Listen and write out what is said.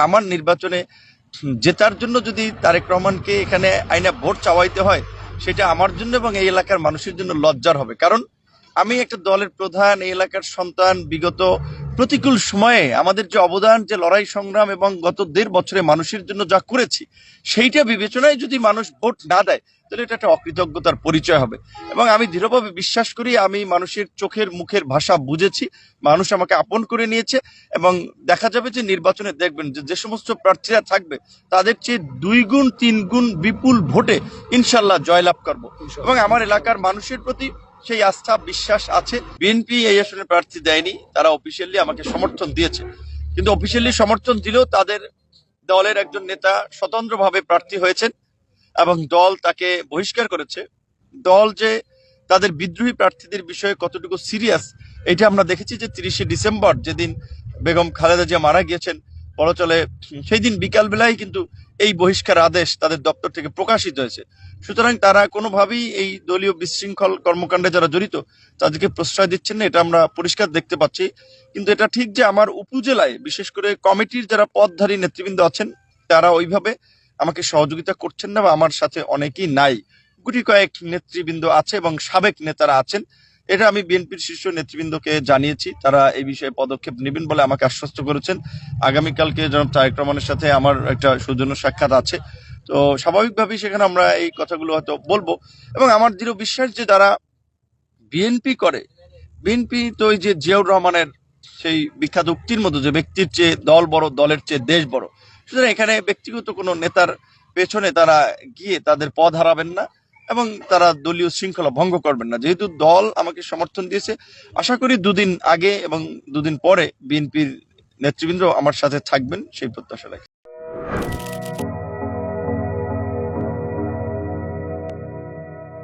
আমার নির্বাচনে জেতার জন্য যদি তারেক রহমানকে এখানে আইনা ভোট চাওয়াইতে হয়, সেটা আমার জন্য এবং এই এলাকার মানুষের জন্য লজ্জার হবে। কারণ আমি একটা দলের প্রধান, এই এলাকার সন্তান। বিগত প্রতিকূল সময়ে আমাদের যে অবদান, যে লড়াই সংগ্রাম এবং গত 1.5 বছরে মানুষের জন্য যা করেছি, সেইটা বিবেচনায় যদি মানুষ ভোট না দেয়, তাহলে এটা একটা অকৃতজ্ঞতার পরিচয় হবে। এবং আমি দৃঢ়ভাবে বিশ্বাস করি, আমি মানুষের চোখের মুখের ভাষা বুঝেছি, মানুষ আমাকে আপন করে নিয়েছে। এবং দেখা যাবে যে নির্বাচনে দেখবেন যে সমস্ত প্রার্থীরা থাকবে, তাদের চেয়ে 2 গুণ 3 গুণ বিপুল ভোটে ইনশাল্লাহ জয়লাভ করব। এবং আমার এলাকার মানুষের প্রতি সেই আস্থা বিশ্বাস আছে। বিএনপি এই আসনে প্রার্থী দেয়নি, তারা অফিসিয়ালি আমাকে সমর্থন দিয়েছে। কিন্তু অফিসিয়ালি সমর্থন দিলেও তাদের দলের একজন নেতা স্বতন্ত্রভাবে প্রার্থী হয়েছেন এবং দল তাকে বহিষ্কার করেছে। দল যে তাদের বিদ্রোহী প্রার্থীদের বিষয়ে কতটুকু সিরিয়াস, এটা আমরা দেখেছি যে 30শে ডিসেম্বর যেদিন বেগম খালেদা জিয়া মারা গিয়েছেন পরচলে, সেই দিন বিকালবেলায় কিন্তু এই বহিষ্কার আদেশ তাদের দপ্তর থেকে প্রকাশিত হয়েছে। সুতরাং তারা কোনোভাবেই এই দলীয় বিশৃঙ্খল কর্মকাণ্ডে যারা জড়িত, তাদেরকে প্রশ্রয় দিচ্ছেন না, এটা আমরা পরিষ্কার দেখতে পাচ্ছি। কিন্তু এটা ঠিক যে আমার উপজেলায় বিশেষ করে কমিটির যারা পদধারী নেতৃবৃন্দ আছেন, তারা ওইভাবে আমাকে সহযোগিতা করছেন না, বা আমার সাথে অনেকেই নাই। গুটি কয়েক নেতৃবৃন্দ আছে এবং সাবেক নেতারা আছেন। এটা আমি বিএনপির শীর্ষ নেতৃবৃন্দকে জানিয়েছি, তারা এই বিষয়ে পদক্ষেপ নেবেন বলে আমাকে আশ্বস্ত করেছেন। আগামীকালকে জনাব তারেক রহমানের সাথে আমার একটা সৌজন্য সাক্ষাৎ আছে, তো স্বাভাবিকভাবেই সেখানে আমরা এই কথাগুলো হয়তো বলবো। এবং আমার দৃঢ় বিশ্বাস যে যারা বিএনপি করে, বিএনপি তো ওই যে জিয়াউর রহমানের সেই বিখ্যাত উক্তির মতো, যে ব্যক্তির চেয়ে দল বড়, দলের চেয়ে দেশ বড়। সুতরাং এখানে ব্যক্তিগত কোনো নেতার পেছনে তারা গিয়ে তাদের পদ হারাবেন না এবং তারা দলীয় শৃঙ্খলা ভঙ্গ করবেন না। যেহেতু দল আমাকে সমর্থন দিয়েছে, আশা করি 2 দিন আগে এবং 2 দিন পরে বিএনপির নেতৃবৃন্দ আমার সাথে থাকবেন, সেই প্রত্যাশা রাখি।